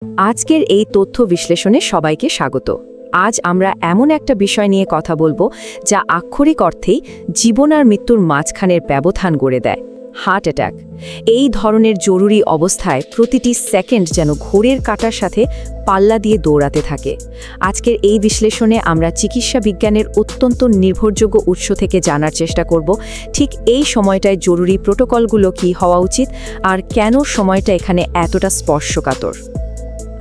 আজকের এই তথ্য বিশ্লেষণে সবাইকে স্বাগত। আজ আমরা এমন একটা বিষয় নিয়ে কথা বলবো যা আক্ষরিক অর্থেই জীবন আর মৃত্যুর মাঝখানের ব্যবধান গড়ে দেয়, হার্ট অ্যাটাক। এই ধরনের জরুরি অবস্থায় প্রতিটি সেকেন্ড যেন ঘোরের কাঁটার সাথে পাল্লা দিয়ে দৌড়াতে থাকে। আজকের এই বিশ্লেষণে আমরা চিকিৎসা বিজ্ঞানের অত্যন্ত নির্ভরযোগ্য উৎস থেকে জানার চেষ্টা করব ঠিক এই সময়টায় জরুরি প্রোটোকলগুলো কী হওয়া উচিত আর কেন সময়টা এখানে এতটা স্পর্শকাতর।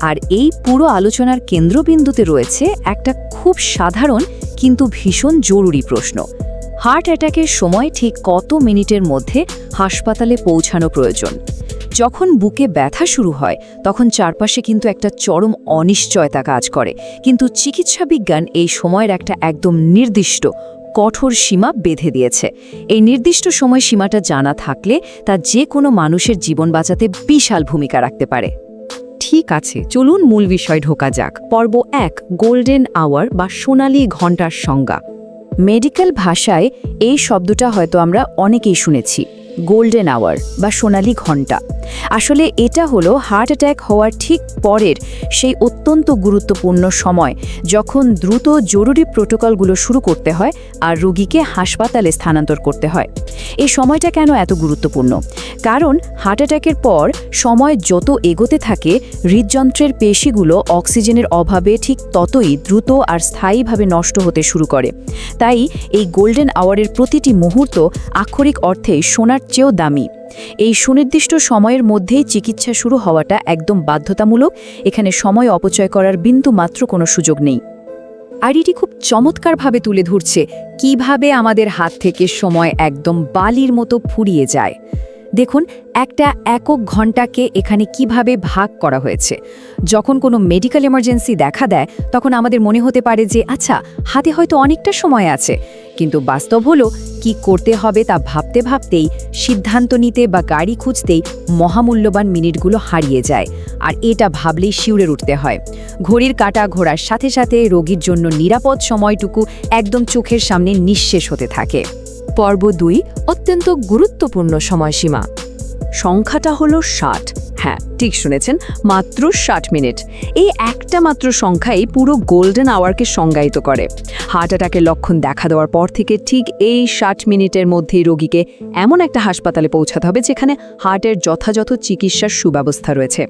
আর এই পুরো আলোচনার কেন্দ্রবিন্দুতে রয়েছে একটা খুব সাধারণ কিন্তু ভীষণ জরুরি প্রশ্ন। হার্ট অ্যাটাকের সময় ঠিক কত মিনিটের মধ্যে হাসপাতালে পৌঁছানো প্রয়োজন? যখন বুকে ব্যথা শুরু হয় তখন চারপাশে কিন্তু একটা চরম অনিশ্চয়তা কাজ করে, কিন্তু চিকিৎসা বিজ্ঞান এই সময়ের একটা একদম নির্দিষ্ট কঠোর সীমা বেঁধে দিয়েছে। এই নির্দিষ্ট সময় সীমাটা জানা থাকলে তা যে কোনো মানুষের জীবন বাঁচাতে বিশাল ভূমিকা রাখতে পারে। ঠিক আছে, চলুন মূল বিষয় ঢোকা যাক। পর্ব 1, গোল্ডেন আওয়ার বা সোনালি ঘণ্টার সংজ্ঞা। মেডিকেল ভাষায় এই শব্দটা হয়তো আমরা অনেকেই শুনেছি, গোল্ডেন আওয়ার বা সোনালি ঘণ্টা। আসলে এটা হলো হার্ট অ্যাটাক হওয়ার ঠিক পরের সেই অত্যন্ত গুরুত্বপূর্ণ সময় যখন দ্রুত জরুরি প্রোটোকলগুলো শুরু করতে হয় আর রোগীকে হাসপাতালে স্থানান্তর করতে হয়। এই সময়টা কেন এত গুরুত্বপূর্ণ? কারণ হার্ট অ্যাটাকের পর সময় যত এগোতে থাকে হৃদযন্ত্রের পেশিগুলো অক্সিজেনের অভাবে ঠিক ততই দ্রুত আর স্থায়ীভাবে নষ্ট হতে শুরু করে। তাই এই গোল্ডেন আওয়ারের প্রতিটি মুহূর্ত আক্ষরিক অর্থে সোনার চেয়েও দামি। এই সুনির্দিষ্ট সময়ের মধ্যেই চিকিৎসা শুরু হওয়াটা একদম বাধ্যতামূলক। এখানে সময় অপচয় করার বিন্দু মাত্র কোনো সুযোগ নেই। আর এটি খুব চমৎকারভাবে তুলে ধরছে কিভাবে আমাদের হাত থেকে সময় একদম বালির মতো ফুরিয়ে যায়। দেখুন, একটা একক ঘণ্টাকে এখানে কিভাবে ভাগ করা হয়েছে। যখন কোনো মেডিকেল এমার্জেন্সি দেখা দেয় তখন আমাদের মনে হতে পারে যে আচ্ছা, হাতে হয়তো অনেকটা সময় আছে, কিন্তু বাস্তব হলো কি করতে হবে তা ভাবতে ভাবতেই, সিদ্ধান্ত নিতে বা গাড়ি খুঁজতেই মহামূল্যবান মিনিটগুলো হারিয়ে যায়। আর এটা ভাবলেই শিউরে উঠতে হয়। ঘড়ির কাঁটা ঘোরার সাথে সাথে রোগীর জন্য নিরাপদ সময়টুকু একদম চোখের সামনে নিঃশেষ হতে থাকে। পর্ব 2, অত্যন্ত গুরুত্বপূর্ণ সময়সীমা। সংখ্যাটা হলো 60। হ্যাঁ, ঠিক শুনেছেন, মাত্র 60 মিনিট। এই একটা মাত্র সংখ্যাই পুরো গোল্ডেন আওয়ারকে সংজ্ঞায়িত করে। হার্ট অ্যাটাকের লক্ষণ দেখা দেওয়ার পর থেকে ঠিক এই 60 মিনিটের মধ্যেই রোগীকে এমন একটা হাসপাতালে পৌঁছাতে হবে যেখানে হার্টের যথাযথ চিকিৎসার সুব্যবস্থা রয়েছে।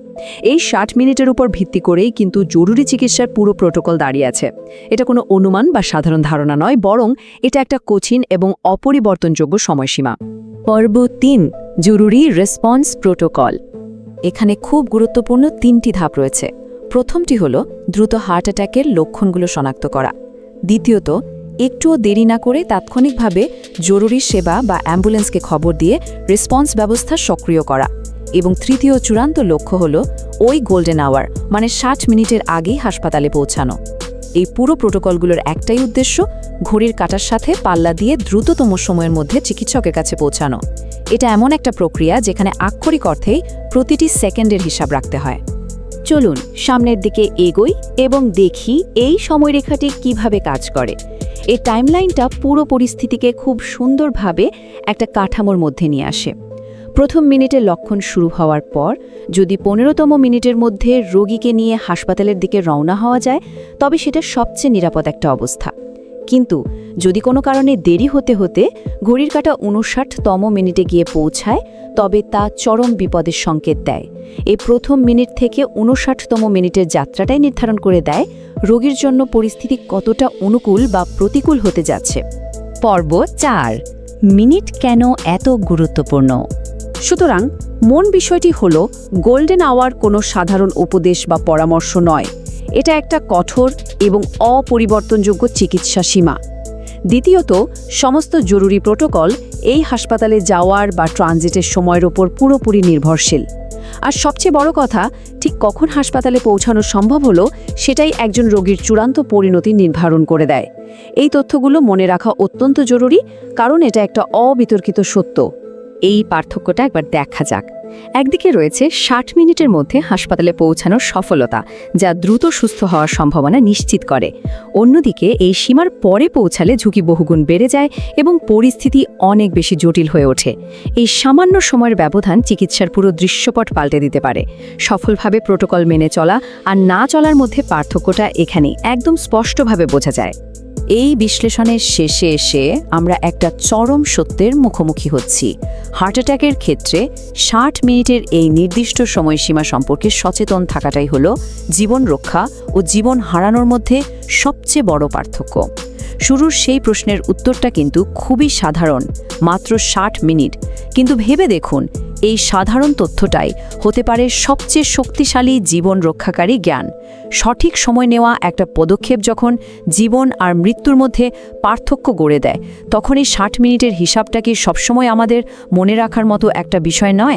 এই 60 মিনিটের উপর ভিত্তি করেই কিন্তু জরুরি চিকিৎসার পুরো প্রোটোকল দাঁড়িয়ে আছে। এটা কোনো অনুমান বা সাধারণ ধারণা নয়, বরং এটা একটা কঠিন এবং অপরিবর্তনযোগ্য সময়সীমা। পর্ব 3, জরুরি রেসপন্স প্রোটোকল। এখানে খুব গুরুত্বপূর্ণ 3টি ধাপ রয়েছে। প্রথমটি হলো দ্রুত হার্ট অ্যাটাকের লক্ষণগুলো শনাক্ত করা। দ্বিতীয়ত, একটুও দেরি না করে তাৎক্ষণিকভাবে জরুরি সেবা বা অ্যাম্বুলেন্সকে খবর দিয়ে রেসপন্স ব্যবস্থা সক্রিয় করা। এবং তৃতীয় চূড়ান্ত লক্ষ্য হলো ওই গোল্ডেন আওয়ার মানে 60 মিনিটের আগেই হাসপাতালে পৌঁছানো। এই পুরো প্রোটোকলগুলোর একটাই উদ্দেশ্য, ঘড়ির কাঁটার সাথে পাল্লা দিয়ে দ্রুততম সময়ের মধ্যে চিকিৎসকের কাছে পৌঁছানো। এটা এমন একটা প্রক্রিয়া যেখানে আক্ষরিক অর্থেই প্রতিটি সেকেন্ডের হিসাব রাখতে হয়। চলুন সামনের দিকে এগোই এবং দেখি এই সময়রেখাটি কিভাবে কাজ করে। এই টাইমলাইনটা পুরো পরিস্থিতিকে খুব সুন্দরভাবে একটা কাঠামোর মধ্যে নিয়ে আসে। প্রথম মিনিটের লক্ষণ শুরু হওয়ার পর যদি 15তম মিনিটের মধ্যে রোগীকে নিয়ে হাসপাতালের দিকে রওনা হওয়া যায় তবে সেটা সবচেয়ে নিরাপদ একটা অবস্থা। কিন্তু যদি কোনো কারণে দেরি হতে হতে ঘড়ির কাঁটা 59তম মিনিটে গিয়ে পৌঁছায় তবে তা চরম বিপদের সংকেত দেয়। এই প্রথম মিনিট থেকে 59তম মিনিটের যাত্রাটাই নির্ধারণ করে দেয় রোগীর জন্য পরিস্থিতি কতটা অনুকূল বা প্রতিকূল হতে যাচ্ছে। পর্ব 4, মিনিট কেন এত গুরুত্বপূর্ণ। সুতরাং মূল বিষয়টি হলো গোল্ডেন আওয়ার কোনো সাধারণ উপদেশ বা পরামর্শ নয়, এটা একটা কঠোর এবং অপরিবর্তনযোগ্য চিকিৎসা সীমা। দ্বিতীয়ত, সমস্ত জরুরি প্রোটোকল এই হাসপাতালে যাওয়ার বা ট্রানজিটের সময়ের ওপর পুরোপুরি নির্ভরশীল। আর সবচেয়ে বড় কথা, ঠিক কখন হাসপাতালে পৌঁছানো সম্ভব হলো সেটাই একজন রোগীর চূড়ান্ত পরিণতি নির্ধারণ করে দেয়। এই তথ্যগুলো মনে রাখা অত্যন্ত জরুরি, কারণ এটা একটা অবিতর্কিত সত্য। এই পার্থক্যটা একবার দেখা যাক। একদিকে রয়েছে 60 মিনিটের মধ্যে হাসপাতালে পৌঁছানোর সফলতা, যা দ্রুত সুস্থ হওয়ার সম্ভাবনা নিশ্চিত করে। অন্যদিকে এই সীমার পরে পৌঁছালে ঝুঁকি বহুগুণ বেড়ে যায় এবং পরিস্থিতি অনেক বেশি জটিল হয়ে ওঠে। এই সামান্য সময়ের ব্যবধান চিকিৎসার পুরো দৃশ্যপট পাল্টে দিতে পারে। সফলভাবে প্রোটোকল মেনে চলা আর না চলার মধ্যে পার্থক্যটা এখানেই একদম স্পষ্টভাবে বোঝা যায়। এই বিশ্লেষণের শেষে এসে আমরা একটা চরম সত্যের মুখোমুখি হচ্ছি। হার্ট অ্যাটাকের ক্ষেত্রে 60 মিনিটের এই নির্দিষ্ট সময়সীমা সম্পর্কে সচেতন থাকাটাই হলো জীবন রক্ষা ও জীবন হারানোর মধ্যে সবচেয়ে বড় পার্থক্য। শুরুর সেই প্রশ্নের উত্তরটা কিন্তু খুবই সাধারণ, মাত্র 60 মিনিট। কিন্তু ভেবে দেখুন, এই সাধারণ তথ্যটাই হতে পারে সবচেয়ে শক্তিশালী জীবন রক্ষাকারী জ্ঞান। সঠিক সময় নেওয়া একটা পদক্ষেপ যখন জীবন আর মৃত্যুর মধ্যে পার্থক্য গড়ে দেয়, তখন এই 60 মিনিটের হিসাবটা কি সবসময় আমাদের মনে রাখার মতো একটা বিষয় নয়?